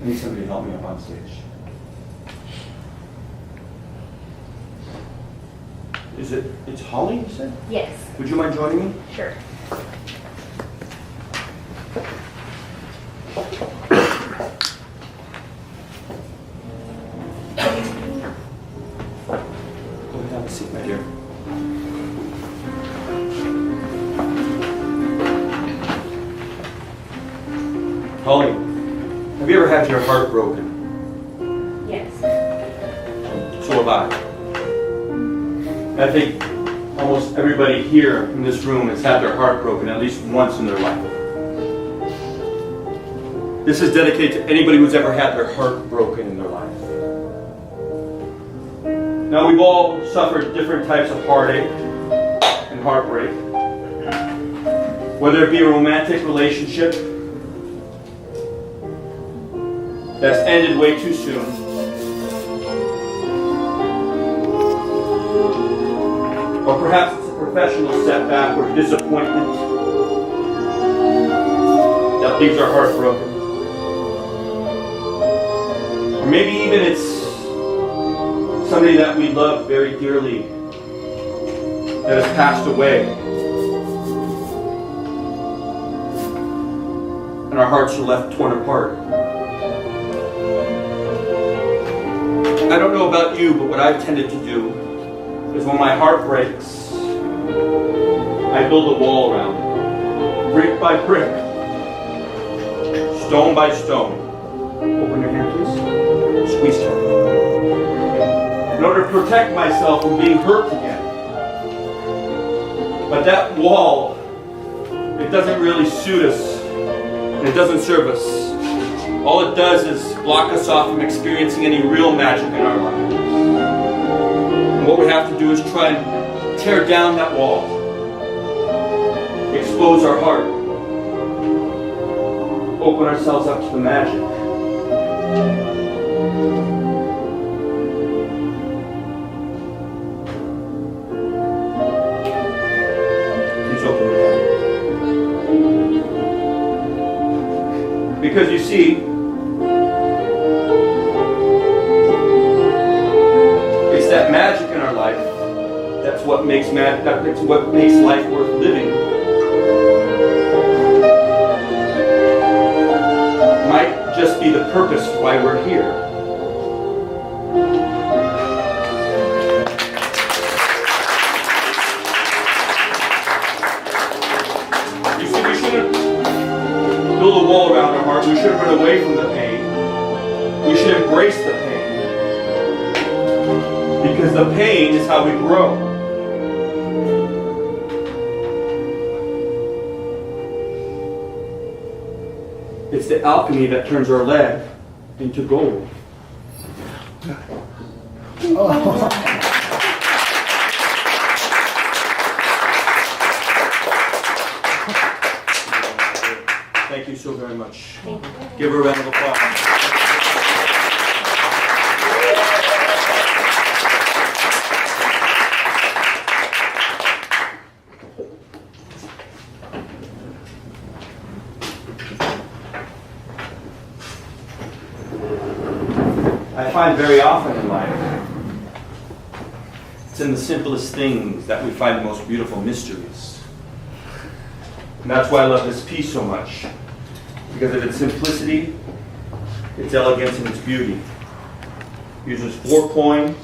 I need somebody to help me up on stage. It's Holly, you said? Yes. Would you mind joining me? Sure. Go ahead, have a seat, my dear. Holly, have you ever had your heart broken? Yes. So have I. I think almost everybody here in this room has had their heart broken at least once in their life. This is dedicated to anybody who's ever had their heart broken in their life. Now, we've all suffered different types of heartache and heartbreak. Whether it be a romantic relationship that's ended way too soon, or perhaps it's a professional setback or disappointment that leaves our heart broken. Or maybe even it's somebody that we love very dearly that has passed away. And our hearts are left torn apart. I don't know about you, but what I've tended to do is when my heart breaks, I build a wall around it. Brick by brick. Stone by stone. Open your hand, please. Squeeze tight. In order to protect myself from being hurt again. But that wall, it doesn't really suit us. And it doesn't serve us. All it does is block us off from experiencing any real magic in our lives. And what we have to do is try and tear down that wall. Expose our heart. Open ourselves up to the magic. Please open your heart. Because you see, it's that magic in our life that's what makes life worth living. Might just be the purpose why we're here. You see, we shouldn't build a wall around our heart. We shouldn't run away from the pain. We should embrace the pain. Because the pain is how we grow. It's the alchemy that turns our lead into gold. Thank you so very much. Give her a round of applause. I find very often in life, it's in the simplest things that we find the most beautiful mysteries. And that's why I love this piece so much. Because of its simplicity, its elegance, and its beauty. It uses 4 coins,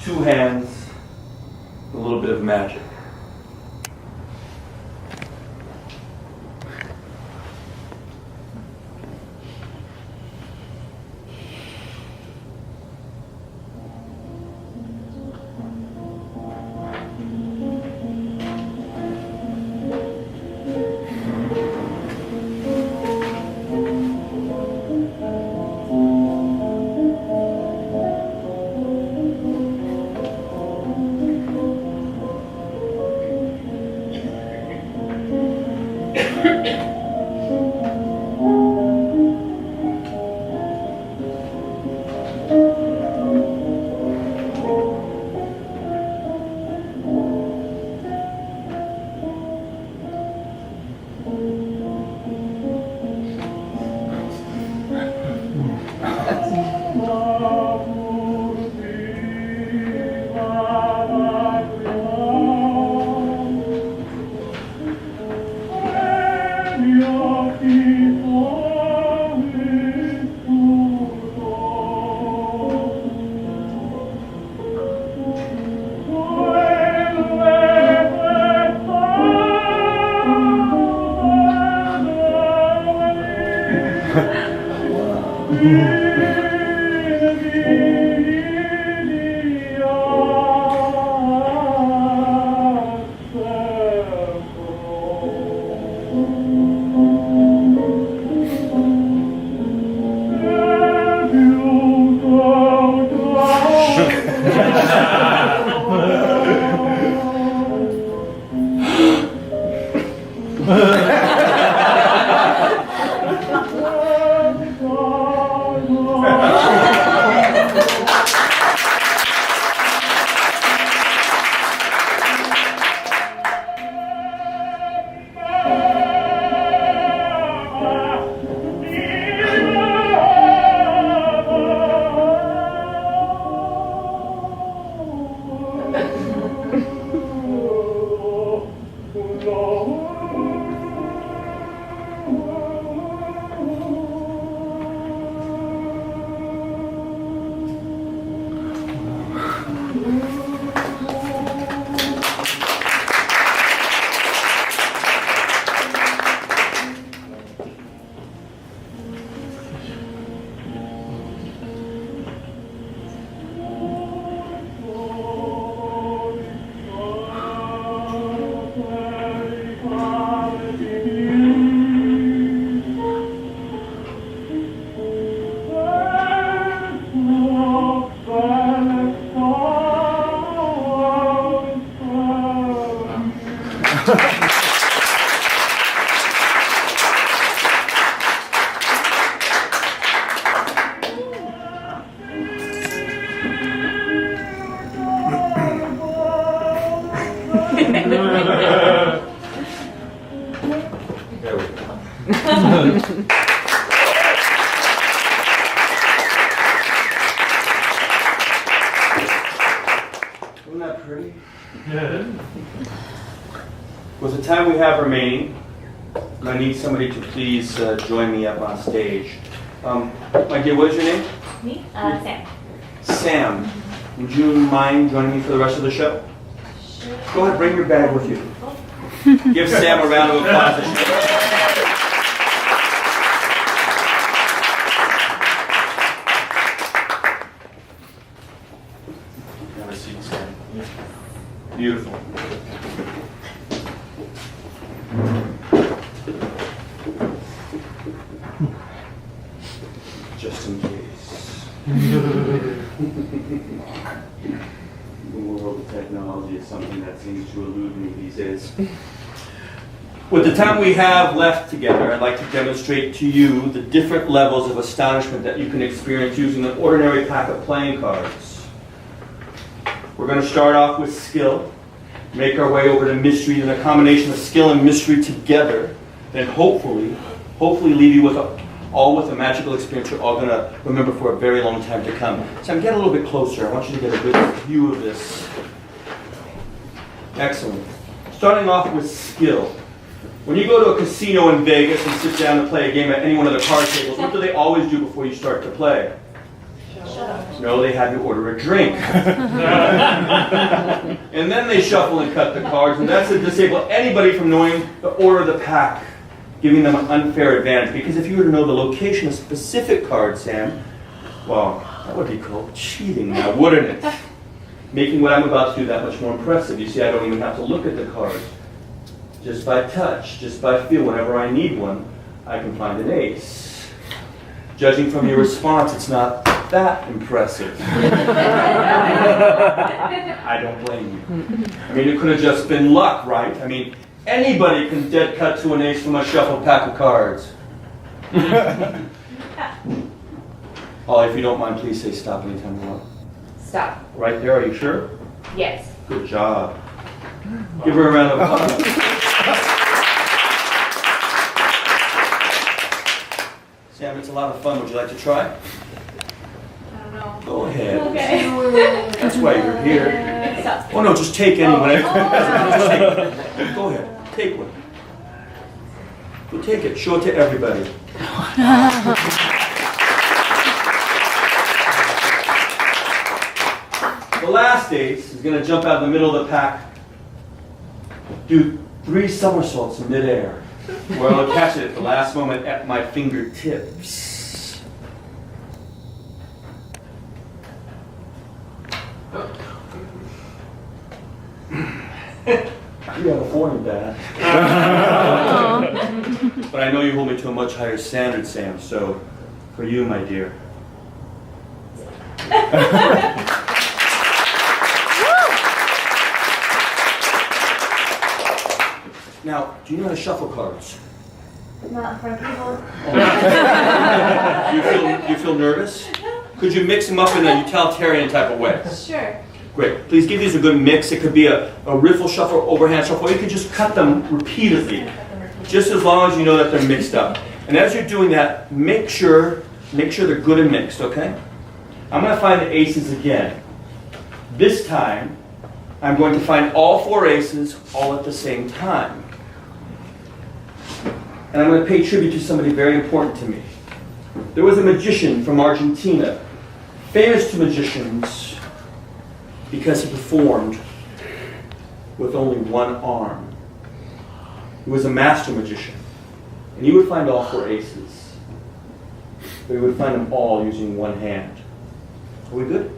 2 hands, a little bit of magic. There we go. Isn't that pretty? With the time we have remaining, I need somebody to please join me up on stage. My dear, what is your name? Me? Sam. Sam. Would you mind joining me for the rest of the show? Sure. Go ahead, bring your bag with you. Give Sam a round of applause. Have a seat, Sam. Beautiful. Just in case. The world of technology is something that seems to elude me these days. With the time we have left together, I'd like to demonstrate to you the different levels of astonishment that you can experience using an ordinary pack of playing cards. We're going to start off with skill, make our way over to mystery, and a combination of skill and mystery together, then hopefully leave you with all with a magical experience you're all going to remember for a very long time to come. Sam, get a little bit closer. I want you to get a good view of this. Excellent. Starting off with skill. When you go to a casino in Vegas and sit down to play a game at any one of the card tables, what do they always do before you start to play? Shut up. No, they have you order a drink. And then they shuffle and cut the cards, and that's to disable anybody from knowing the order of the pack, giving them an unfair advantage. Because if you were to know the location of specific cards, Sam, well, that would be called cheating now, wouldn't it? Making what I'm about to do that much more impressive. You see, I don't even have to look at the cards. Just by touch, just by feel, whenever I need one, I can find an ace. Judging from your response, it's not that impressive. I don't blame you. I mean, it could have just been luck, right? I mean, anybody can dead cut to an ace from a shuffled pack of cards. Ollie, if you don't mind, please say stop anytime you want. Stop. Right there, are you sure? Yes. Good job. Give her a round of applause. Sam, it's a lot of fun. Would you like to try? I don't know. Go ahead. Okay. That's why you're here. Stop. Oh no, just take any one. Oh. Just take one. Go ahead, take one. Go take it. Show it to everybody. The last ace is going to jump out of the middle of the pack, do 3 somersaults in midair, where I'll catch it at the last moment at my fingertips. 3 out of 4 ain't bad. But I know you hold me to a much higher standard, Sam, so for you, my dear. Now, do you know how to shuffle cards? Not for people. You feel nervous? Could you mix them up in a utilitarian type of way? Sure. Great. Please give these a good mix. It could be a riffle shuffle, overhand shuffle, or you could just cut them repeatedly, just as long as you know that they're mixed up. And as you're doing that, make sure they're good and mixed, okay? I'm going to find the aces again. This time, I'm going to find all 4 aces all at the same time. And I'm going to pay tribute to somebody very important to me. There was a magician from Argentina, famous to magicians because he performed with only one arm. He was a master magician. And he would find all 4 aces. But he would find them all using one hand. Are we good?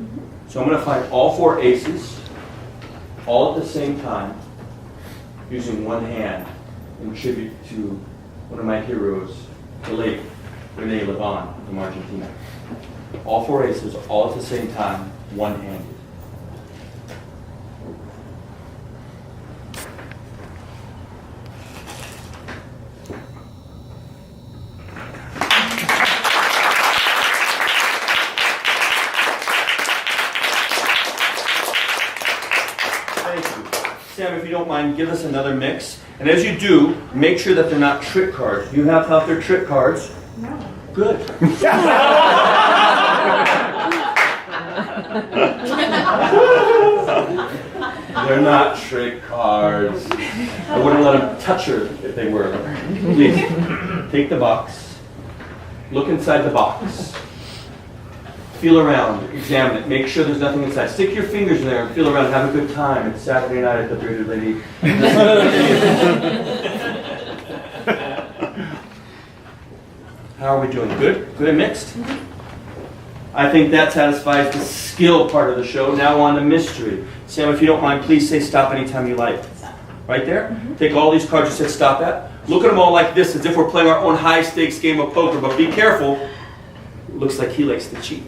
So I'm going to find all 4 aces all at the same time using one hand in tribute to one of my heroes, the late Rene Levon from Argentina. All 4 aces, all at the same time, one-handed. Thank you. Sam, if you don't mind, give us another mix. And as you do, make sure that they're not trick cards. You have to have their trick cards. No. Good. They're not trick cards. I wouldn't let them touch her if they were. Please, take the box. Look inside the box. Feel around, examine it, make sure there's nothing inside. Stick your fingers in there and feel around, have a good time. It's Saturday night at the Bearded Lady. How are we doing? Good? Good and mixed? I think that satisfies the skill part of the show. Now on the mystery. Sam, if you don't mind, please say stop anytime you like. Right there? Take all these cards you said stop at. Look at them all like this, as if we're playing our own high-stakes game of poker, but be careful. It looks like he likes to cheat.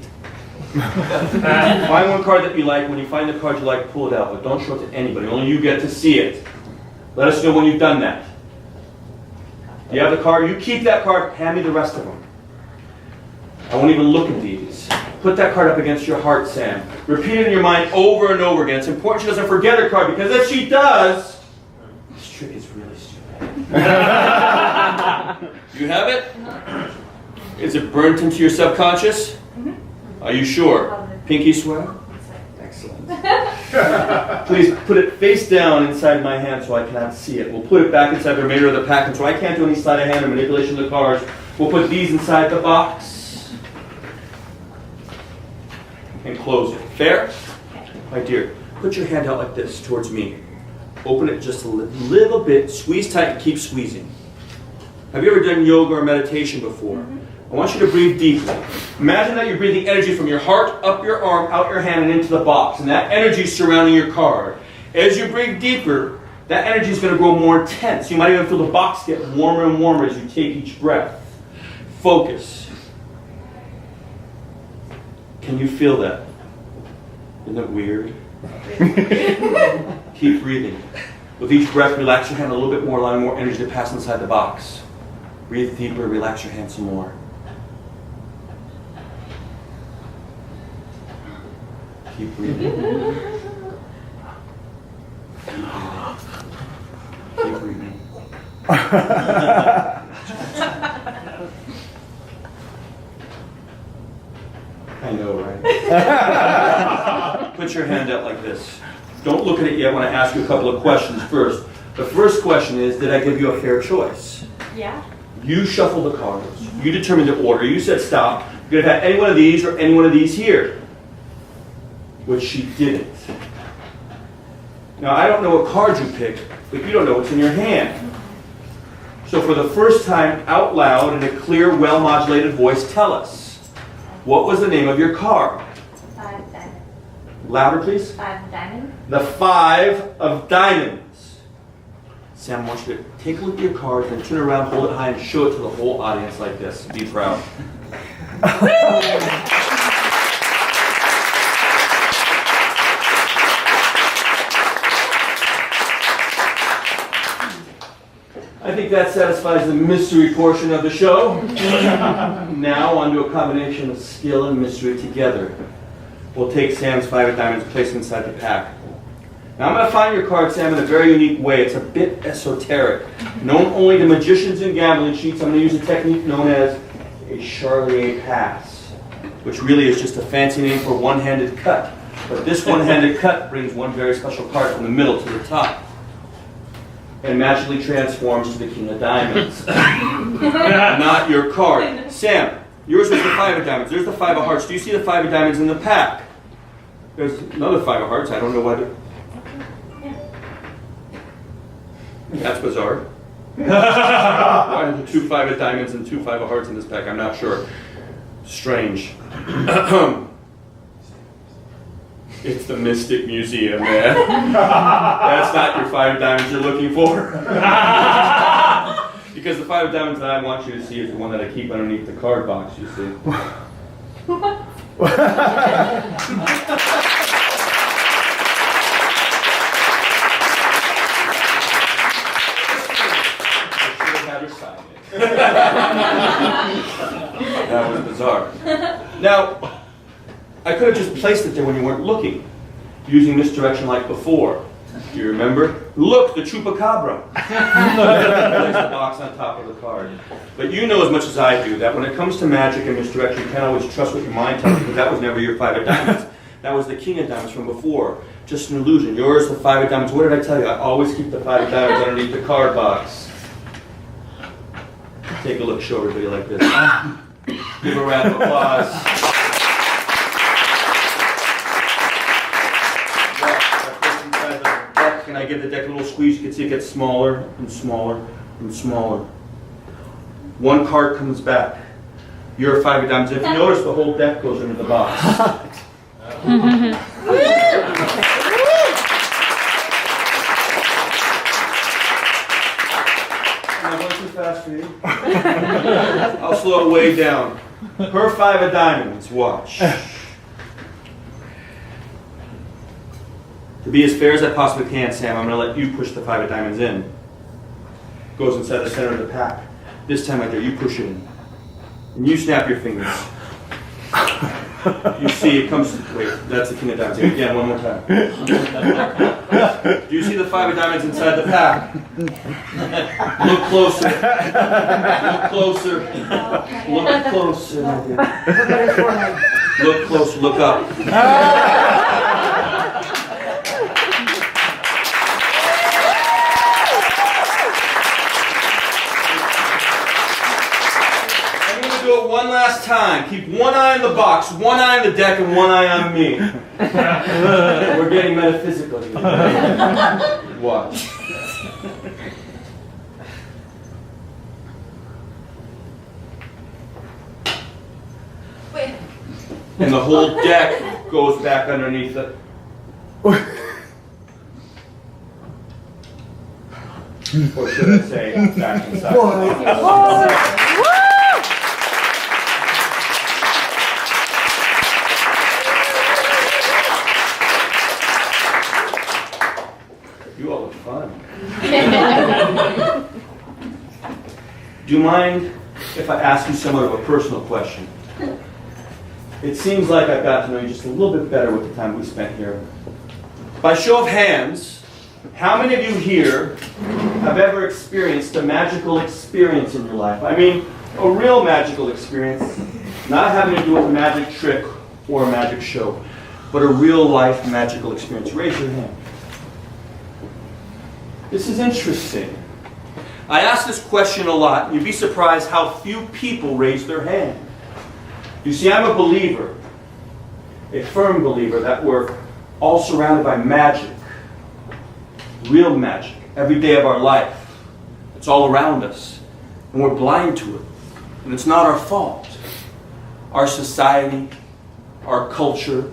Find one card that you like. When you find the card you like, pull it out, but don't show it to anybody. Only you get to see it. Let us know when you've done that. You have the card. You keep that card. Hand me the rest of them. I won't even look at these. Put that card up against your heart, Sam. Repeat it in your mind over and over again. It's important she doesn't forget her card, because if she does, this trick is really stupid. You have it? Is it burnt into your subconscious? Are you sure? Pinky swear? Excellent. Please put it face down inside my hand so I cannot see it. We'll put it back inside the remainder of the pack, and so I can't do any sleight of hand or manipulation of the cards. We'll put these inside the box and close it. Fair? My dear, put your hand out like this towards me. Open it just a little bit. Squeeze tight and keep squeezing. Have you ever done yoga or meditation before? I want you to breathe deeply. Imagine that you're breathing energy from your heart, up your arm, out your hand, and into the box. And that energy is surrounding your card. As you breathe deeper, that energy is going to grow more intense. You might even feel the box get warmer and warmer as you take each breath. Focus. Can you feel that? Isn't it weird? Keep breathing. With each breath, relax your hand a little bit more, allowing more energy to pass inside the box. Breathe deeper, relax your hand some more. Keep breathing. Keep breathing. I know, right? Put your hand out like this. Don't look at it yet when I ask you a couple of questions first. The first question is, did I give you a fair choice? Yeah. You shuffled the cards. You determined the order. You said stop. You could have had any one of these or any one of these here. Which she didn't. Now, I don't know what cards you picked, but you don't know what's in your hand. So for the first time, out loud, in a clear, well-modulated voice, tell us. What was the name of your card? 5 diamonds. Louder, please. 5 diamonds. The 5 of diamonds. Sam, I want you to take a look at your card, then turn around, hold it high, and show it to the whole audience like this. Be proud. I think that satisfies the mystery portion of the show. Now on to a combination of skill and mystery together. We'll take Sam's 5 of diamonds and place them inside the pack. Now I'm going to find your card, Sam, in a very unique way. It's a bit esoteric. Known only to magicians and gambling sheets, I'm going to use a technique known as a Charlier pass, which really is just a fancy name for one-handed cut. But this one-handed cut brings one very special card from the middle to the top and magically transforms to the King of Diamonds. Not your card. Sam, yours was the 5 of diamonds. There's the 5 of hearts. Do you see the 5 of diamonds in the pack? There's another 5 of hearts. I don't know whether... That's bizarre. Why are there 2 5 of diamonds and 2 5 of hearts in this pack? I'm not sure. Strange. It's the Mystic Museum, man. That's not your 5 of diamonds you're looking for. Because the 5 of diamonds that I want you to see is the one that I keep underneath the card box, you see. That was bizarre. Now, I could have just placed it there when you weren't looking, using misdirection like before. Do you remember? Look, the chupacabra. Place the box on top of the card. But you know as much as I do that when it comes to magic and misdirection, you can't always trust what your mind tells you, because that was never your 5 of diamonds. That was the King of Diamonds from before. Just an illusion. Yours, the 5 of diamonds. What did I tell you? I always keep the 5 of diamonds underneath the card box. Take a look, show everybody like this. Give a round of applause. Can I give the deck a little squeeze? You can see it gets smaller and smaller and smaller. One card comes back. Your 5 of diamonds. If you notice, the whole deck goes into the box. Fast for you. I'll slow it way down. Her 5 of diamonds, watch. To be as fair as I possibly can, Sam, I'm going to let you push the 5 of diamonds in. Goes inside the center of the pack. This time right there, you push it in. And you snap your fingers. You see it comes, wait, that's the King of Diamonds. Again, one more time. Do you see the 5 of diamonds inside the pack? Look closer. Look closer. Look closer. Look closer, look up. Do it one last time. Keep one eye on the box, one eye on the deck, and one eye on me. We're getting metaphysical here. Watch. Wait. And the whole deck goes back underneath it. Or should I say, back inside. You all look fun. Do you mind if I ask you somewhat of a personal question? It seems like I've got to know you just a little bit better with the time we spent here. By show of hands, how many of you here have ever experienced a magical experience in your life? I mean, a real magical experience, not having to do with a magic trick or a magic show, but a real life magical experience. Raise your hand. This is interesting. I ask this question a lot, and you'd be surprised how few people raise their hand. You see, I'm a believer, a firm believer, that we're all surrounded by magic, real magic, every day of our life. It's all around us, and we're blind to it. And it's not our fault. Our society, our culture,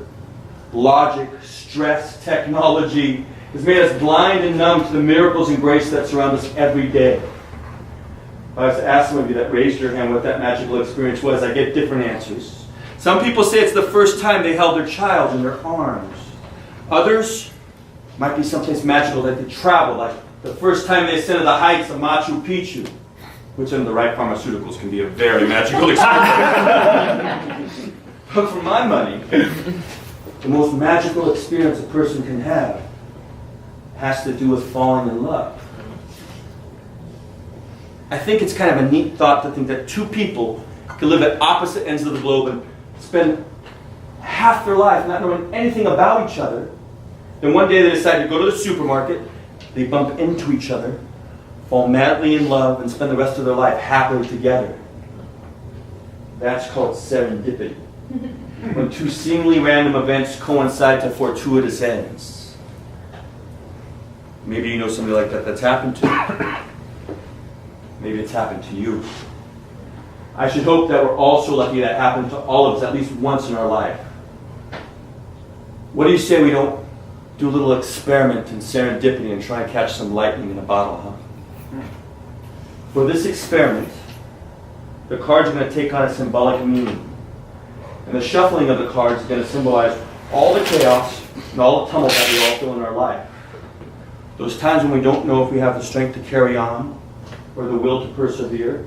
logic, stress, technology, has made us blind and numb to the miracles and grace that surround us every day. If I was to ask some of you that raised your hand what that magical experience was, I get different answers. Some people say it's the first time they held their child in their arms. Others might be someplace magical that they traveled, like the first time they ascended the heights of Machu Picchu, which under the right pharmaceuticals can be a very magical experience. But for my money, the most magical experience a person can have has to do with falling in love. I think it's kind of a neat thought to think that two people can live at opposite ends of the globe and spend half their life not knowing anything about each other. Then one day they decide to go to the supermarket, they bump into each other, fall madly in love, and spend the rest of their life happily together. That's called serendipity. When two seemingly random events coincide to fortuitous ends. Maybe you know somebody like that that's happened to. Maybe it's happened to you. I should hope that we're all so lucky that happened to all of us at least once in our life. What do you say we don't do a little experiment in serendipity and try and catch some lightning in a bottle, huh? For this experiment, the cards are going to take on a symbolic meaning. And the shuffling of the cards is going to symbolize all the chaos and all the tumult that we all feel in our life. Those times when we don't know if we have the strength to carry on or the will to persevere.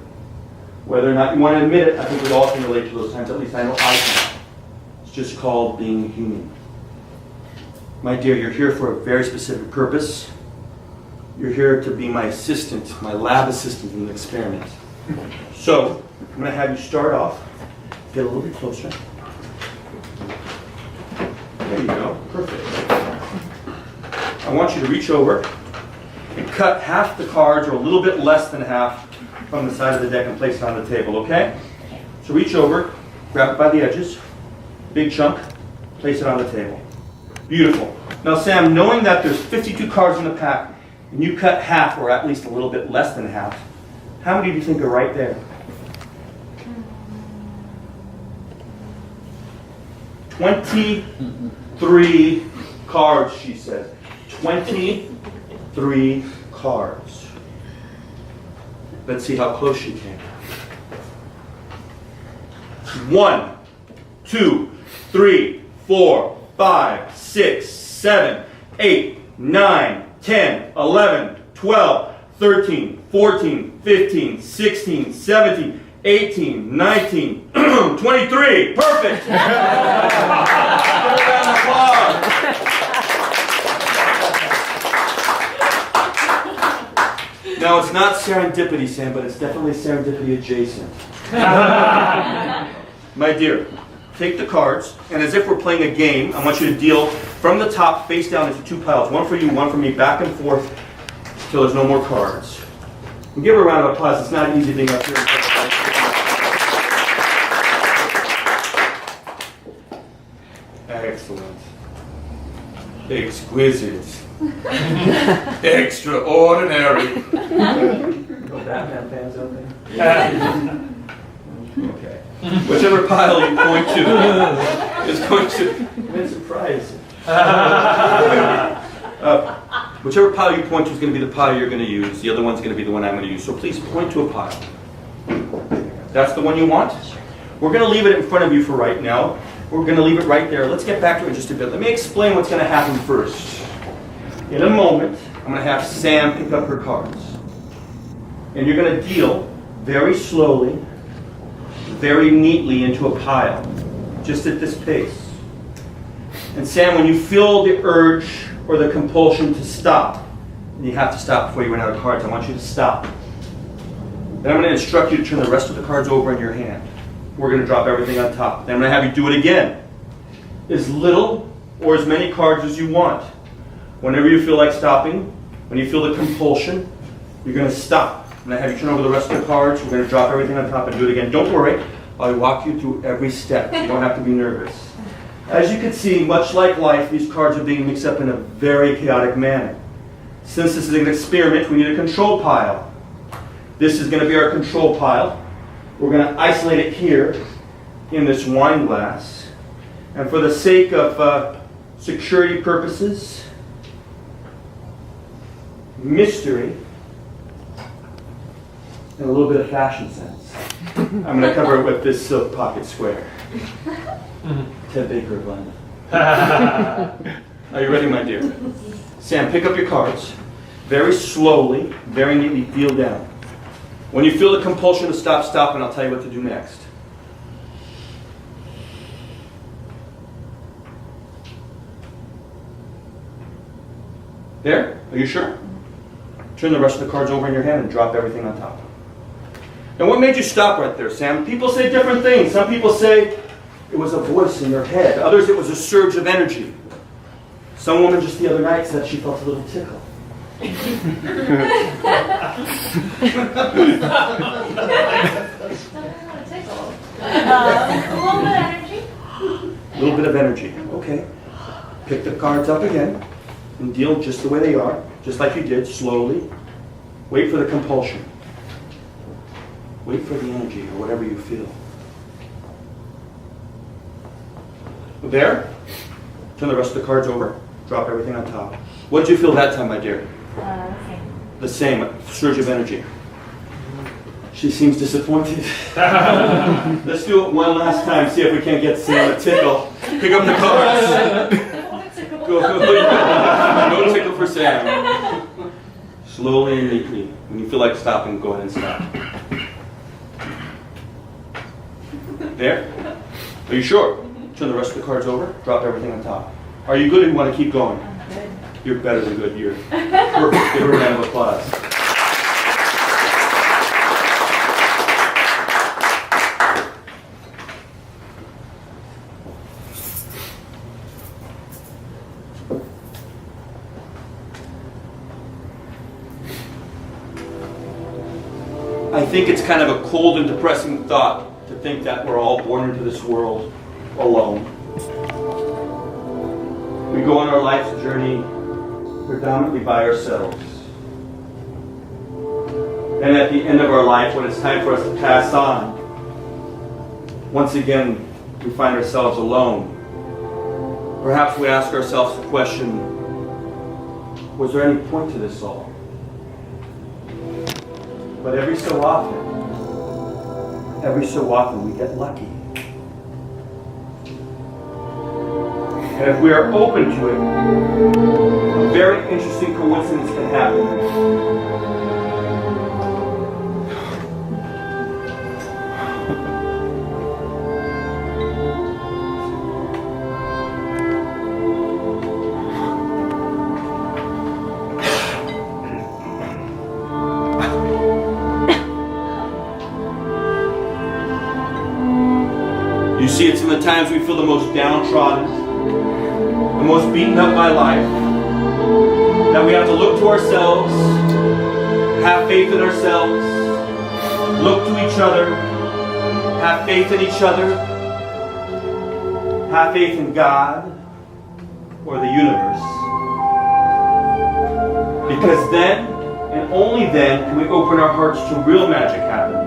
Whether or not you want to admit it, I think we all can relate to those times. At least I know I can. It's just called being human. My dear, you're here for a very specific purpose. You're here to be my assistant, my lab assistant in the experiment. So, I'm going to have you start off. Get a little bit closer. There you go. Perfect. I want you to reach over and cut half the cards, or a little bit less than half, from the side of the deck and place it on the table, okay? So reach over, grab it by the edges, big chunk, place it on the table. Beautiful. Now Sam, knowing that there's 52 cards in the pack, and you cut half, or at least a little bit less than half, how many do you think are right there? 23 cards, she says. 23 cards. Let's see how close she came. 1, 2, 3, 4, 5, 6, 7, 8, 9, 10, 11, 12, 13, 14, 15, 16, 17, 18, 19, 23. Perfect! Give a round of applause. Now, it's not serendipity, Sam, but it's definitely serendipity adjacent. My dear, take the cards, and as if we're playing a game, I want you to deal from the top face down into two piles. One for you, one for me, back and forth, until there's no more cards. And give her a round of applause. It's not easy being up here. Excellent. Exquisite. Extraordinary. No Batman fans out there? Okay. Whichever pile you point to is going to... I'm surprised. Whichever pile you point to is going to be the pile you're going to use. The other one's going to be the one I'm going to use. So please point to a pile. That's the one you want? We're going to leave it in front of you for right now. We're going to leave it right there. Let's get back to it in just a bit. Let me explain what's going to happen first. In a moment, I'm going to have Sam pick up her cards. And you're going to deal very slowly, very neatly into a pile, just at this pace. And Sam, when you feel the urge or the compulsion to stop, and you have to stop before you run out of cards, I want you to stop. Then I'm going to instruct you to turn the rest of the cards over in your hand. We're going to drop everything on top. Then I'm going to have you do it again. As little or as many cards as you want. Whenever you feel like stopping, when you feel the compulsion, you're going to stop. I'm going to have you turn over the rest of the cards. We're going to drop everything on top and do it again. Don't worry. I'll walk you through every step. You don't have to be nervous. As you can see, much like life, these cards are being mixed up in a very chaotic manner. Since this is an experiment, we need a control pile. This is going to be our control pile. We're going to isolate it here in this wine glass. And for the sake of security purposes, mystery, and a little bit of fashion sense. I'm going to cover it with this silk pocket square. Ted Baker of London. Are you ready, my dear? Sam, pick up your cards. Very slowly, very neatly, feel down. When you feel the compulsion to stop, and I'll tell you what to do next. There? Are you sure? Turn the rest of the cards over in your hand and drop everything on top. Now, what made you stop right there, Sam? People say different things. Some people say it was a voice in your head. Others, it was a surge of energy. Some woman just the other night said she felt a little tickle. A little bit of energy. A little bit of energy. Okay. Pick the cards up again and deal just the way they are, just like you did, slowly. Wait for the compulsion. Wait for the energy or whatever you feel. There? Turn the rest of the cards over. Drop everything on top. What did you feel that time, my dear? The same. A surge of energy. She seems disappointed. Let's do it one last time. See if we can't get Sam a tickle. Pick up the cards. Go. No tickle for Sam. Slowly and neatly. When you feel like stopping, go ahead and stop. There? Are you sure? Turn the rest of the cards over. Drop everything on top. Are you good or you want to keep going? I'm good. You're better than good. You're perfect. Give her a round of applause. I think it's kind of a cold and depressing thought to think that we're all born into this world alone. We go on our life's journey predominantly by ourselves. And at the end of our life, when it's time for us to pass on, once again, we find ourselves alone. Perhaps we ask ourselves the question, was there any point to this all? But every so often, we get lucky. And if we are open to it, a very interesting coincidence can happen. You see, it's in the times we feel the most downtrodden, the most beaten up by life, that we have to look to ourselves, have faith in ourselves, look to each other, have faith in each other, have faith in God or the universe. Because then, and only then, can we open our hearts to real magic happening.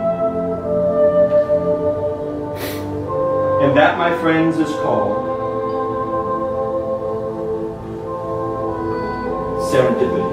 And that, my friends, is called serendipity.